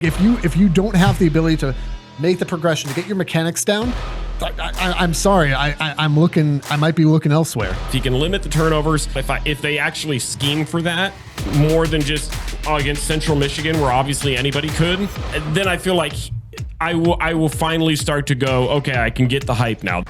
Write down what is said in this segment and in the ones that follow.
If you don't have the ability to make the progression to get your mechanics down, I'm sorry. I might be looking elsewhere. If you can limit the turnovers, if they actually scheme for that more than just against Central Michigan, where obviously anybody could, then I feel like I will finally start to go, okay, I can get the hype now.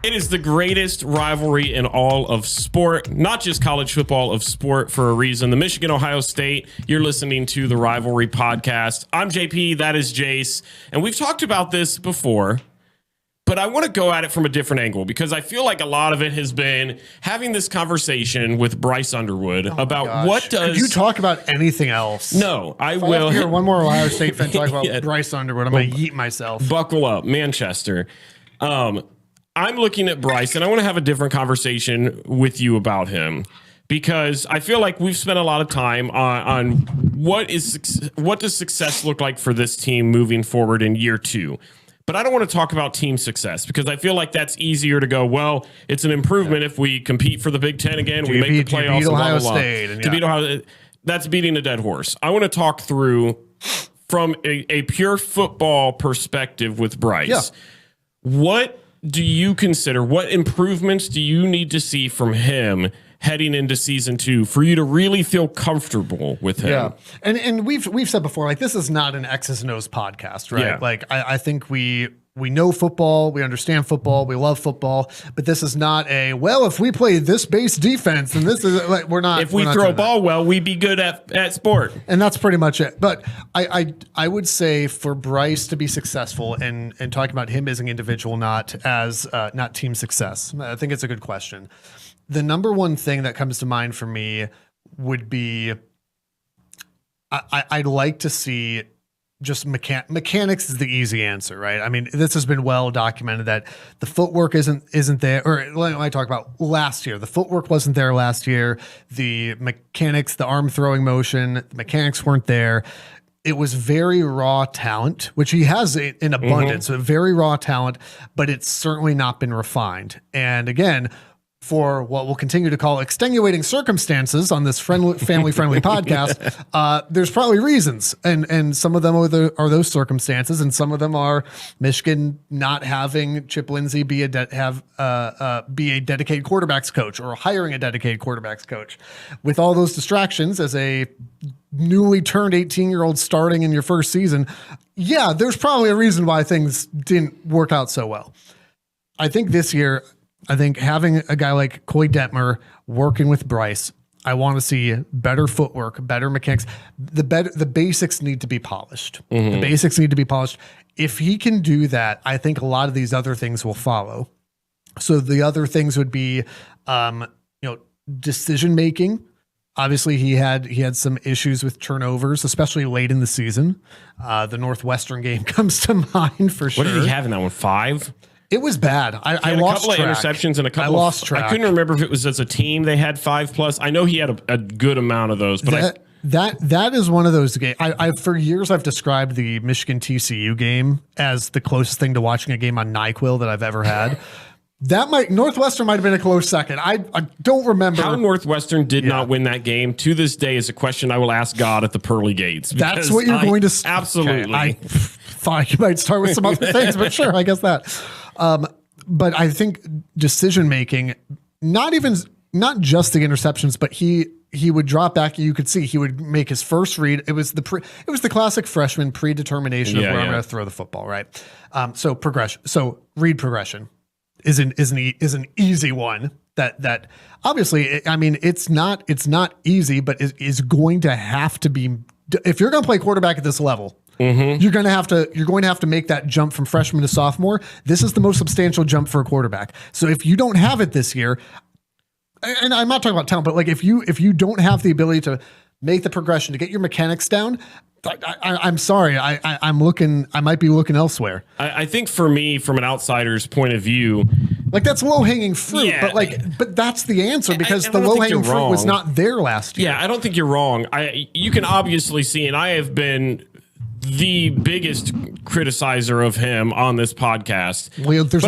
It is the greatest rivalry in all of sport, not just college football, of sport for a reason. The Michigan-Ohio State, you're listening to the Rivalry Podcast. I'm JP, that is Jace, and we've talked about this before, but I want to go at it from a different angle because I feel like a lot of it has been having this conversation with Bryce Underwood about what does... Could you talk about anything else? No, I will. Hear one more Ohio State fan talk about Bryce Underwood. I'm going to yeet myself. Buckle up, Manchester. I'm looking at Bryce, and I want to have a different conversation with you about him because I feel like we've spent a lot of time on what does success look like for this team moving forward in year 2. But I don't want to talk about team success because I feel like that's easier to go, well, it's an improvement if we compete for the Big Ten again, we make the playoffs, beat Ohio State, to beat Ohio, that's beating a dead horse. I want to talk through from a pure football perspective with Bryce. Yeah. What do you consider, what improvements do you need to see from him heading into season 2 for you to really feel comfortable with him? Yeah. And we've said before, like, this is not an X's and O's podcast, right? Yeah. Like, I think we know football, we understand football, we love football, but this is not a, well, if we play this base defense, and this is like, we're not. If we throw a ball well, we'd be good at sport. And that's pretty much it. But I would say for Bryce to be successful and talking about him as an individual, not as not team success, I think it's a good question. The number one thing that comes to mind for me would be I'd like to see just mechanics is the easy answer, right? I mean, this has been well documented that the footwork isn't there. Or let me talk about last year. The footwork wasn't there last year. The mechanics, the arm throwing motion, the mechanics weren't there. It was very raw talent, which he has in abundance, so very raw talent, but it's certainly not been refined. And again, for what we'll continue to call extenuating circumstances on this family-friendly podcast, there's probably reasons, and some of them are those circumstances, and some of them are Michigan not having Chip Lindsey be a dedicated quarterbacks coach or hiring a dedicated quarterbacks coach. With all those distractions, as a newly turned 18-year-old starting in your first season, yeah, there's probably a reason why things didn't work out so well. I think this year, having a guy like Coy Detmer working with Bryce, I want to see better footwork, better mechanics. The basics need to be polished. The basics need to be polished. If he can do that, I think a lot of these other things will follow. So the other things would be, decision making. Obviously, he had some issues with turnovers, especially late in the season. The Northwestern game comes to mind for sure. What did he have in that one? 5? It was bad. I lost track. A couple of interceptions and a couple. I lost track. I couldn't remember if it was as a team they had 5+. I know he had a good amount of those, but that is one of those games. I for years I've described the Michigan TCU game as the closest thing to watching a game on NyQuil that I've ever had. Northwestern might have been a close second. I don't remember how Northwestern did not win that game. To this day is a question I will ask God at the pearly gates. That's what you're going to absolutely. I thought you might start with some other things, but sure, I guess that. But I think decision making, not just the interceptions, but he would drop back. You could see he would make his first read. It was the classic freshman predetermination of where I'm going to throw the football, right? So read progression is an easy one. That obviously, I mean, it's not easy, but is going to have to be, if you're going to play quarterback at this level. You're going to have to make that jump from freshman to sophomore. This is the most substantial jump for a quarterback. So if you don't have it this year, and I'm not talking about talent, but like if you don't have the ability to make the progression to get your mechanics down, I'm sorry. I might be looking elsewhere. I think for me, from an outsider's point of view, like that's low hanging fruit, but that's the answer because the low hanging fruit was not there last year. Yeah, I don't think you're wrong. You can obviously see, and I have been the biggest criticizer of him on this podcast. Well, there's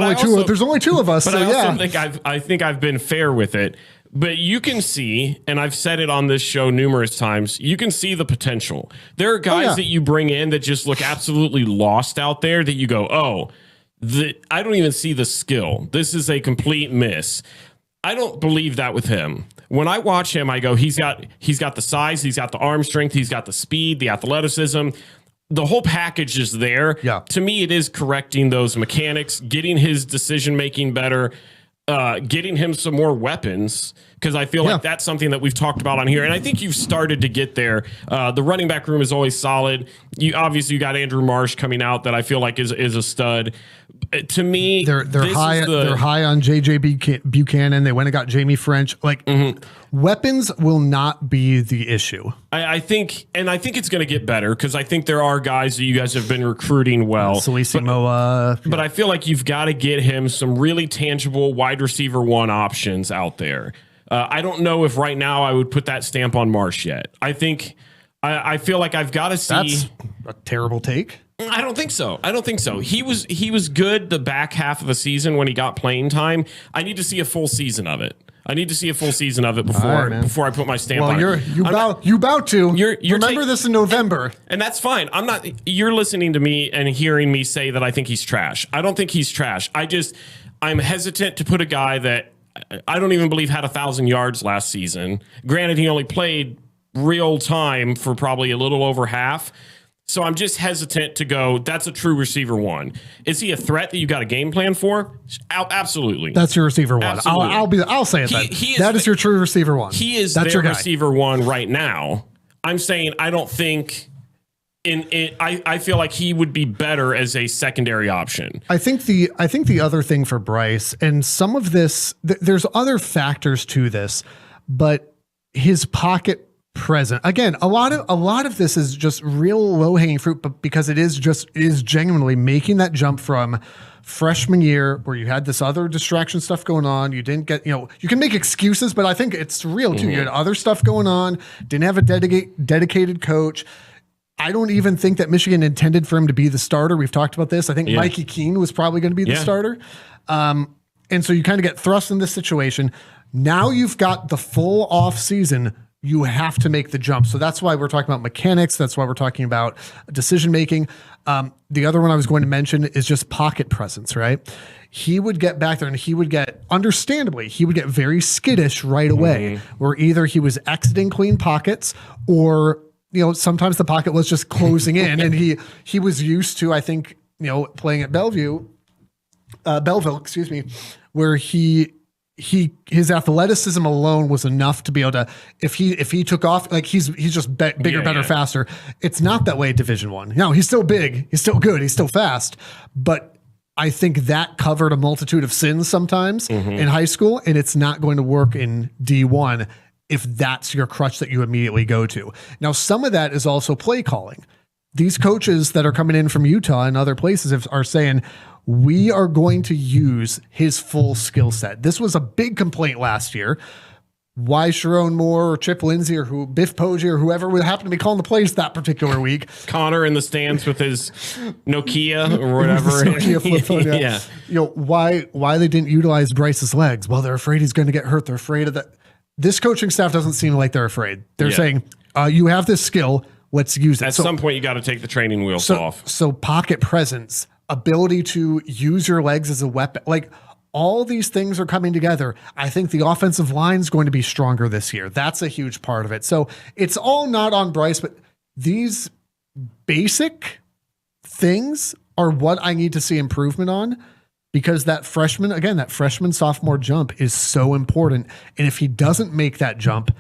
only two of us. But I also think I've been fair with it. But you can see, and I've said it on this show numerous times, you can see the potential. There are guys that you bring in that just look absolutely lost out there that you go, I don't even see the skill. This is a complete miss. I don't believe that with him. When I watch him, I go, he's got the size, he's got the arm strength, he's got the speed, the athleticism. The whole package is there. Yeah. To me, it is correcting those mechanics, getting his decision-making better, getting him some more weapons, because I feel like that's something that we've talked about on here, and I think you've started to get there. The running back room is always solid. You got Andrew Marsh coming out that I feel like is a stud. To me, they're high on JJ Buchanan. They went and got Jamie French. Weapons will not be the issue. I think it's going to get better because I think there are guys that you guys have been recruiting well. But I feel like you've got to get him some really tangible wide receiver one options out there. I don't know if right now I would put that stamp on Marsh yet. I feel like I've got to see. That's a terrible take. I don't think so. He was good the back half of the season when he got playing time. I need to see a full season of it. Before I put my stamp on it. You about to. You're remember this in November. And that's fine. You're listening to me and hearing me say that I think he's trash. I don't think he's trash. I'm hesitant to put a guy that I don't even believe had 1,000 yards last season. Granted, he only played real time for probably a little over half. So I'm just hesitant to go, that's a true receiver one. Is he a threat that you got a game plan for? Absolutely. That's your receiver one. I'll say it. That is your true receiver one. He is their receiver one right now. I'm saying I don't think I feel like he would be better as a secondary option. I think the other thing for Bryce, and some of this, there's other factors to this, but his pocket present. Again, a lot of this is just real low hanging fruit, but because it is genuinely making that jump from freshman year where you had this other distraction stuff going on. You didn't get, you can make excuses, but I think it's real too. You had other stuff going on, didn't have a dedicated coach. I don't even think that Michigan intended for him to be the starter. We've talked about this. I think Mikey Keene was probably going to be the starter. And so you kind of get thrust in this situation. Now you've got the full off season. You have to make the jump. So that's why we're talking about mechanics. That's why we're talking about decision-making. The other one I was going to mention is just pocket presence, right? He would get back there and he would get very skittish right away, where either he was exiting clean pockets or, sometimes the pocket was just closing in and he was used to, I think, playing at Belleville, where his athleticism alone was enough to be able to, if he took off, like he's just bigger, better, faster. It's not that way at Division I. No, he's still big, he's still good, he's still fast, but I think that covered a multitude of sins sometimes in high school, and it's not going to work in D1 if that's your crutch that you immediately go to. Now, some of that is also play calling. These coaches that are coming in from Utah and other places are saying, we are going to use his full skill set. This was a big complaint last year. Why Sharon Moore or Chip Lindsey or Biff Poggi or whoever would happen to be calling the plays that particular week. Connor in the stands with his Nokia or whatever. Nokia flip phone, yeah. Why they didn't utilize Bryce's legs? Well, they're afraid he's going to get hurt. They're afraid of that. This coaching staff doesn't seem like they're afraid. They're saying, you have this skill. Let's use it. At some point, you got to take the training wheels off. So pocket presence, ability to use your legs as a weapon, like all these things are coming together. I think the offensive line is going to be stronger this year. That's a huge part of it. So it's all not on Bryce, but these basic things are what I need to see improvement on, because that freshman sophomore jump is so important. And if he doesn't make that jump,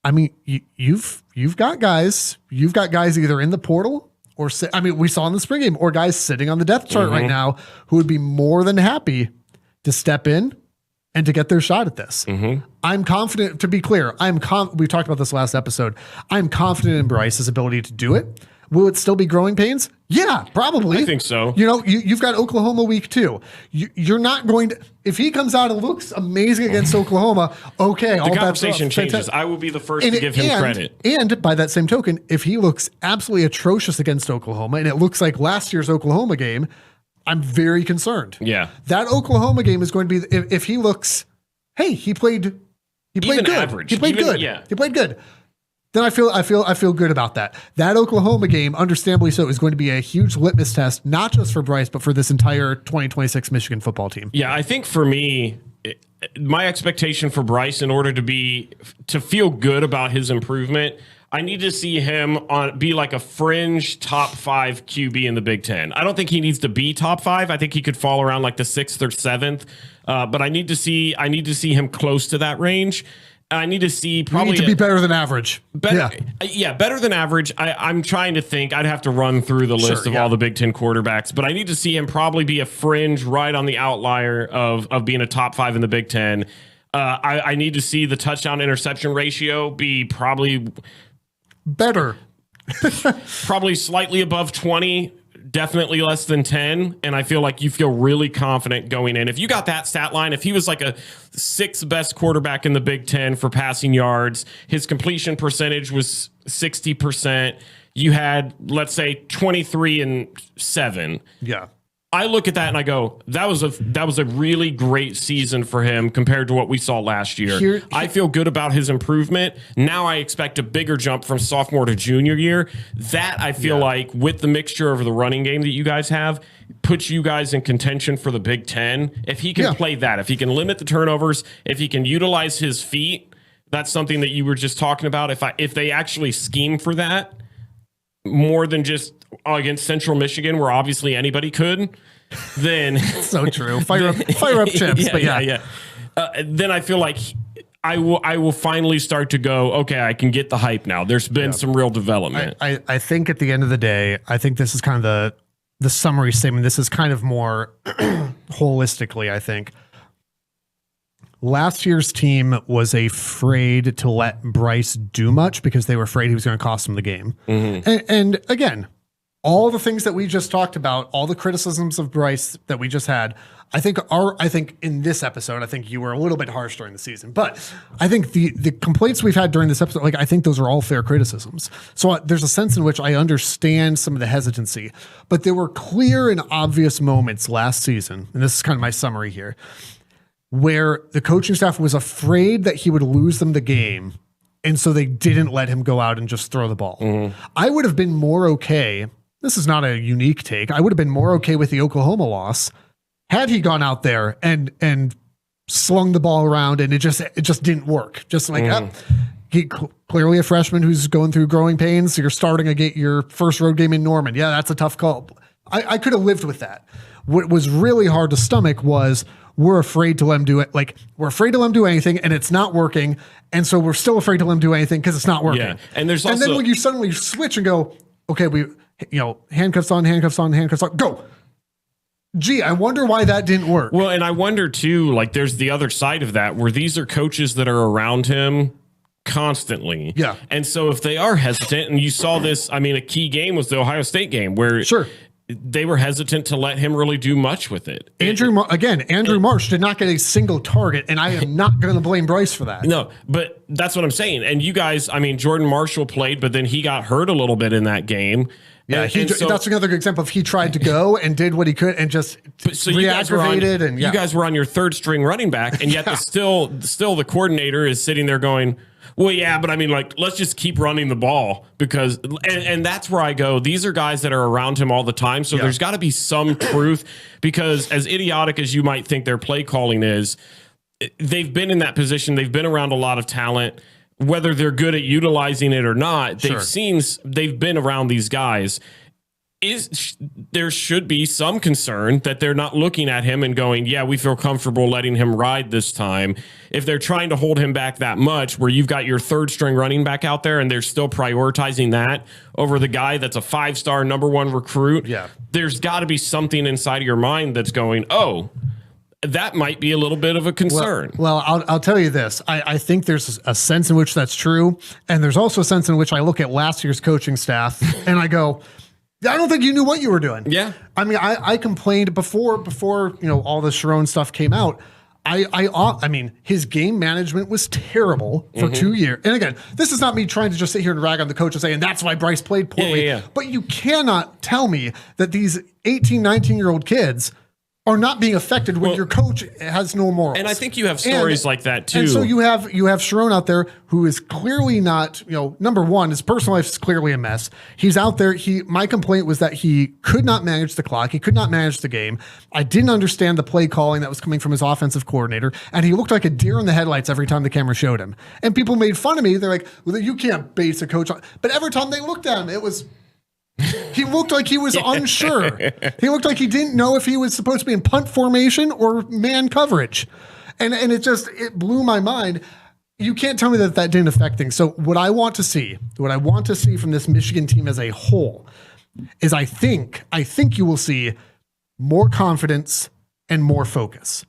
I mean, you've got guys either in the portal or we saw in the spring game, or guys sitting on the depth chart right now who would be more than happy to step in and to get their shot at this. I'm confident, to be clear, we talked about this last episode. I'm confident in Bryce's ability to do it. Will it still be growing pains? Yeah, probably. I think so. You've got Oklahoma week 2. You're not going to, if he comes out and looks amazing against Oklahoma, okay. The conversation changes. I will be the first to give him credit. And by that same token, if he looks absolutely atrocious against Oklahoma and it looks like last year's Oklahoma game, I'm very concerned. Yeah. That Oklahoma game is going to be, if he looks, hey, he played He played even good. average. He played good. Yeah. He played good. Then I feel good about that. That Oklahoma game, understandably so, is going to be a huge litmus test, not just for Bryce, but for this entire 2026 Michigan football team. Yeah, I think for me, my expectation for Bryce, in order to feel good about his improvement, I need to see him be like a fringe top 5 QB in the Big Ten. I don't think he needs to be top 5. I think he could fall around like the 6th or 7th. But I need to see him close to that range. I need to see probably to be better than average. Better than average. I'm trying to think. I'd have to run through the list of all the Big Ten quarterbacks, but I need to see him probably be a fringe right on the outlier of being a top 5 in the Big Ten. I need to see the touchdown interception ratio be probably better, probably slightly above 20. Definitely less than 10, and I feel like you feel really confident going in. If you got that stat line, if he was like a 6th best quarterback in the Big Ten for passing yards, his completion percentage was 60%, you had, let's say, 23-7. Yeah. I look at that and I go, that was a really great season for him compared to what we saw last year. I feel good about his improvement. Now I expect a bigger jump from sophomore to junior year. That I feel like with the mixture of the running game that you guys have puts you guys in contention for the Big Ten. If he can play that, if he can limit the turnovers, if he can utilize his feet, that's something that you were just talking about. If they actually scheme for that, more than just against Central Michigan, where obviously anybody could, then so true. Fire up chips. Then I feel like I will finally start to go, okay, I can get the hype now. There's been some real development. I think at the end of the day, I think this is kind of the summary statement. This is kind of more holistically, I think. Last year's team was afraid to let Bryce do much because they were afraid he was going to cost them the game. Mm-hmm. And again, all the things that we just talked about, all the criticisms of Bryce that we just had, I think in this episode, I think you were a little bit harsh during the season, but I think the complaints we've had during this episode, like I think those are all fair criticisms. So there's a sense in which I understand some of the hesitancy, but there were clear and obvious moments last season, and this is kind of my summary here, where the coaching staff was afraid that he would lose them the game, and so they didn't let him go out and just throw the ball. Mm-hmm. I would have been more okay. This is not a unique take. I would have been more okay with the Oklahoma loss had he gone out there and slung the ball around and it just didn't work. Just like he clearly a freshman who's going through growing pains. So you're starting your first road game in Norman. Yeah, that's a tough call. I could have lived with that. What was really hard to stomach was we're afraid to let him do it. Like we're afraid to let him do anything and it's not working. And so we're still afraid to let him do anything because it's not working. Yeah. And then when you suddenly switch and go, okay, handcuffs on, go. Gee, I wonder why that didn't work. Well, and I wonder too, like there's the other side of that where these are coaches that are around him constantly. Yeah. And so if they are hesitant, and you saw this, I mean, a key game was the Ohio State game where they were hesitant to let him really do much with it. Andrew Marsh did not get a single target, and I am not going to blame Bryce for that. No, but that's what I'm saying. And you guys, I mean, Jordan Marshall played, but then he got hurt a little bit in that game. Yeah, that's another good example of he tried to go and did what he could and just re-aggravated. You guys were on your third string running back, and yet still the coordinator is sitting there going, well, yeah, but I mean, like, let's just keep running the ball because, and that's where I go. These are guys that are around him all the time. So there's got to be some truth because as idiotic as you might think their play calling is, they've been in that position. They've been around a lot of talent. Whether they're good at utilizing it or not, they've been around these guys. There should be some concern that they're not looking at him and going, yeah, we feel comfortable letting him ride this time. If they're trying to hold him back that much, where you've got your third string running back out there and they're still prioritizing that over the guy that's a 5-star number 1 recruit, there's got to be something inside of your mind that's going, oh, that might be a little bit of a concern. Well, I'll tell you this. I think there's a sense in which that's true. And there's also a sense in which I look at last year's coaching staff and I go, I don't think you knew what you were doing. Yeah. I mean, I complained before all the Sharon stuff came out. I mean, his game management was terrible for 2 years. And again, this is not me trying to just sit here and rag on the coach and say, and that's why Bryce played poorly. Yeah. But you cannot tell me that these 18, 19-year-old kids are not being affected when your coach has no morals. And I think you have stories like that too. And so you have Sharon out there who is clearly not, number one, his personal life is clearly a mess. He's out there. My complaint was that he could not manage the clock. He could not manage the game. I didn't understand the play calling that was coming from his offensive coordinator. And he looked like a deer in the headlights every time the camera showed him. And people made fun of me. They're like, well, you can't base a coach on. But every time they looked at him, it was... He looked like he was unsure. He looked like he didn't know if he was supposed to be in punt formation or man coverage. And it blew my mind. You can't tell me that didn't affect things. So what I want to see from this Michigan team as a whole is I think you will see more confidence and more focus.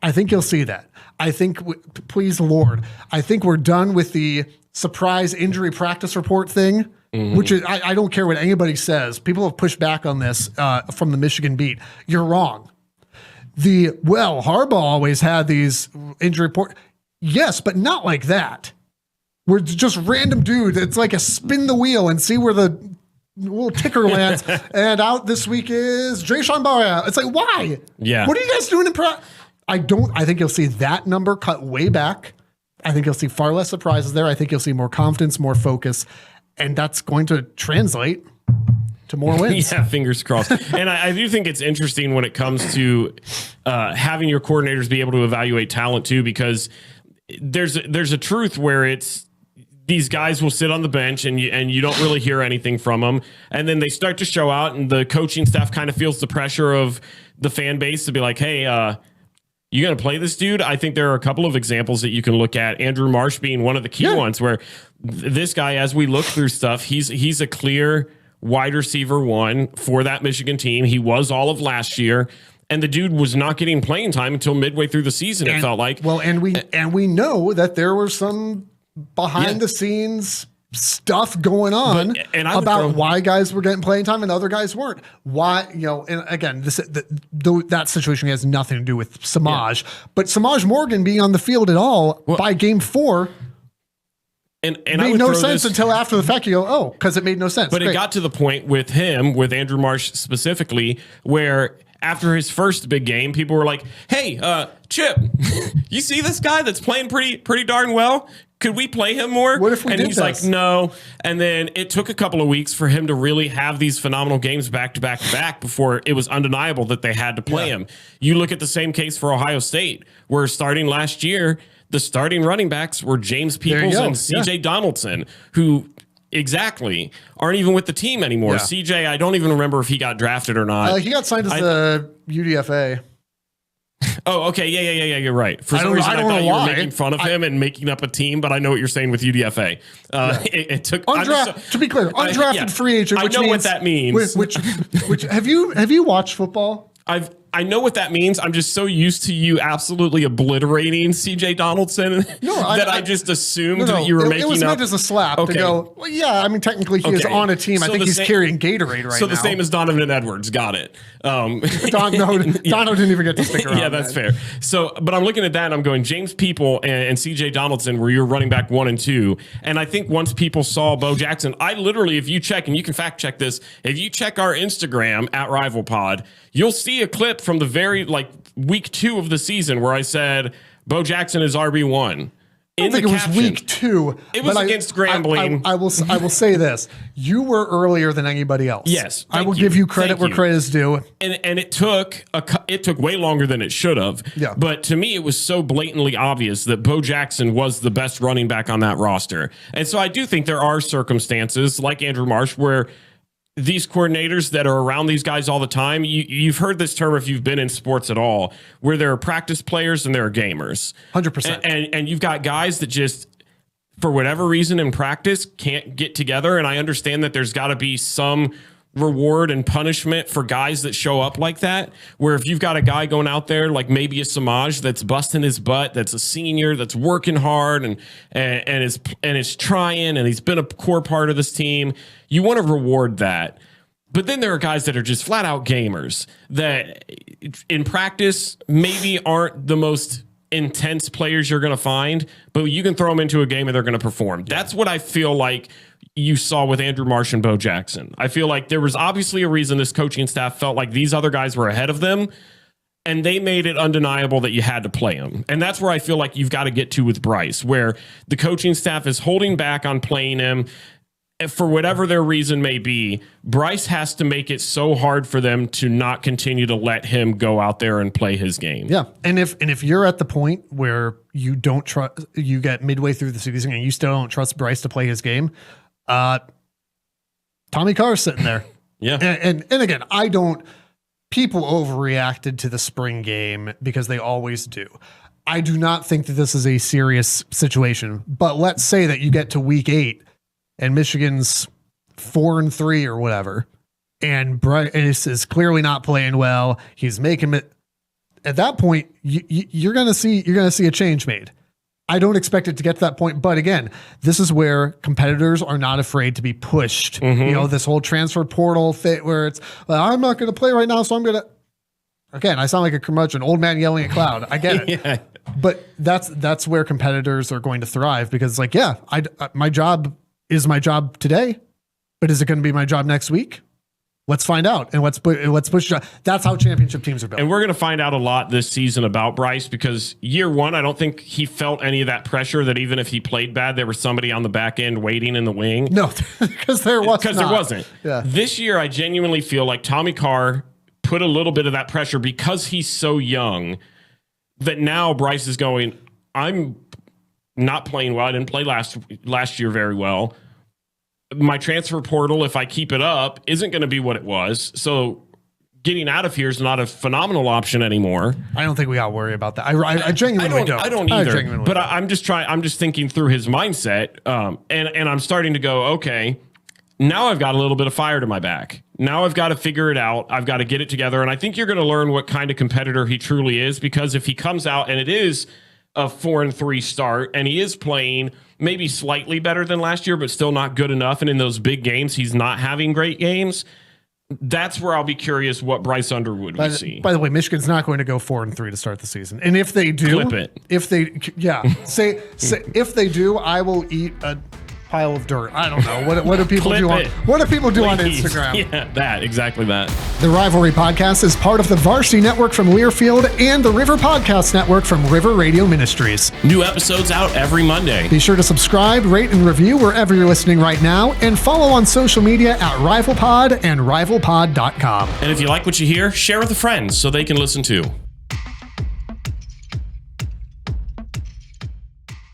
I think you'll see that. I think, please, Lord, I think we're done with the surprise injury practice report thing. Mm-hmm. Which is, I don't care what anybody says. People have pushed back on this from the Michigan beat. You're wrong. Harbaugh always had these injury report. Yes, but not like that. We're just random dude. It's like a spin the wheel and see where the little ticker lands. And out this week is Jason Barra. It's like, why? Yeah. What are you guys doing in I think you'll see that number cut way back. I think you'll see far less surprises there. I think you'll see more confidence, more focus. And that's going to translate to more wins. Yeah, fingers crossed. And I do think it's interesting when it comes to having your coordinators be able to evaluate talent too, because there's a truth where it's these guys will sit on the bench and you don't really hear anything from them, and then they start to show out, and the coaching staff kind of feels the pressure of the fan base to be like, hey, you going to play this dude? I think there are a couple of examples that you can look at. Andrew Marsh being one of the key ones, where this guy, as we look through stuff, he's a clear wide receiver one for that Michigan team. He was all of last year, and the dude was not getting playing time until midway through the season. It felt like. Well, and we know that there were some behind the scenes stuff going on about why guys were getting playing time and other guys weren't. Why, and again, that situation has nothing to do with Samaj, but Samaj Morgan being on the field at all by game 4 and made no sense until after the fact. You go, because it made no sense. But it got to the point with Andrew Marsh specifically, where after his first big game, people were like, hey, Chip, you see this guy that's playing pretty darn well? Could we play him more? What if we did he's this? Like, no. And then it took a couple of weeks for him to really have these phenomenal games back to back to back before it was undeniable that they had to play him. You look at the same case for Ohio State, where starting last year, the starting running backs were James Peoples and CJ Donaldson, who aren't even with the team anymore. Yeah. CJ, I don't even remember if he got drafted or not. He got signed as the UDFA. Oh, okay. Yeah. You're right. For some reason, I thought you were making fun of him and making up a team, but I know what you're saying with UDFA. It took to be clear, undrafted free agent. Which I know what that means. Which have you watched football? I know what that means. I'm just so used to you absolutely obliterating CJ Donaldson I just assumed that you were making up. It was meant as a slap to go, well, yeah, I mean, technically he is on a team. I think he's carrying Gatorade right now. So the same as Donovan Edwards. Got it. Dono didn't even get to stick around. Yeah, that's fair. So, but I'm looking at that and I'm going, James People and CJ Donaldson were your running back 1 and 2. And I think once people saw Bo Jackson, I literally, if you check, and you can fact check this, if you check our Instagram at RivalPod, you'll see a clip from the very week 2 of the season where I said Bo Jackson is RB1. I don't think it was week 2. It was against Grambling. I will say this: you were earlier than anybody else. Yes, I will give you credit where credit is due. And it took way longer than it should have. Yeah. But to me, it was so blatantly obvious that Bo Jackson was the best running back on that roster. And so I do think there are circumstances like Andrew Marsh where these coordinators that are around these guys all the time, you've heard this term if you've been in sports at all, where there are practice players and there are gamers. 100%. And you've got guys that just, for whatever reason in practice, can't get together. And I understand that there's got to be some reward and punishment for guys that show up like that, where if you've got a guy going out there like maybe a Samaj that's busting his butt, that's a senior, that's working hard and is trying, and he's been a core part of this team, you want to reward that. But then there are guys that are just flat out gamers that in practice maybe aren't the most intense players you're going to find, but you can throw them into a game and they're going to perform. That's what I feel like you saw with Andrew Marsh and Bo Jackson. I feel like there was obviously a reason this coaching staff felt like these other guys were ahead of them, And they made it undeniable that you had to play him. And that's where I feel like you've got to get to with Bryce, where the coaching staff is holding back on playing him. For whatever their reason may be, Bryce has to make it so hard for them to not continue to let him go out there and play his game. Yeah. And if you're at the point where you don't trust, you get midway through the season and you still don't trust Bryce to play his game, Tommy Carr's sitting there. Yeah. And again, people overreacted to the spring game because they always do. I do not think that this is a serious situation, but let's say that you get to week 8 and Michigan's 4-3 or whatever, and Bryce is clearly not playing well. He's making it. At that point, you're gonna see a change made. I don't expect it to get to that point, but again, this is where competitors are not afraid to be pushed. Mm-hmm. You know, this whole transfer portal fit where it's, well, I'm not going to play right now, so I'm going to. Again, I sound like a curmudgeon, old man yelling at cloud. I get it, Yeah. but that's where competitors are going to thrive because, like, yeah, my job is my job today, but is it going to be my job next week? Let's find out, and let's push. That's how championship teams are built. And we're going to find out a lot this season about Bryce because year one, I don't think he felt any of that pressure that even if he played bad, there was somebody on the back end waiting in the wing. No, because there wasn't. Yeah. This year, I genuinely feel like Tommy Carr put a little bit of that pressure because he's so young that now Bryce is going, I'm not playing well. I didn't play last year very well. My transfer portal, if I keep it up, isn't going to be what it was. So getting out of here is not a phenomenal option anymore. I don't think we got to worry about that. I genuinely don't. I don't either. But I'm just thinking through his mindset, and I'm starting to go, okay, now I've got a little bit of fire to my back. Now I've got to figure it out. I've got to get it together. And I think you're going to learn what kind of competitor he truly is, because if he comes out and it is a 4-3 start and he is playing maybe slightly better than last year, but still not good enough, and in those big games he's not having great games, that's where I'll be curious what Bryce Underwood we see. By the way, Michigan's not going to go 4-3 to start the season. And if they do, clip it. If they say if they do, I will eat a pile of dirt. I don't know. What do people do on Instagram? Yeah, exactly that. The Rivalry Podcast is part of the Varsity Network from Learfield and the River Podcast Network from River Radio Ministries. New episodes out every Monday. Be sure to subscribe, rate, and review wherever you're listening right now, and follow on social media at RivalPod and RivalPod.com. And if you like what you hear, share with a friend so they can listen too.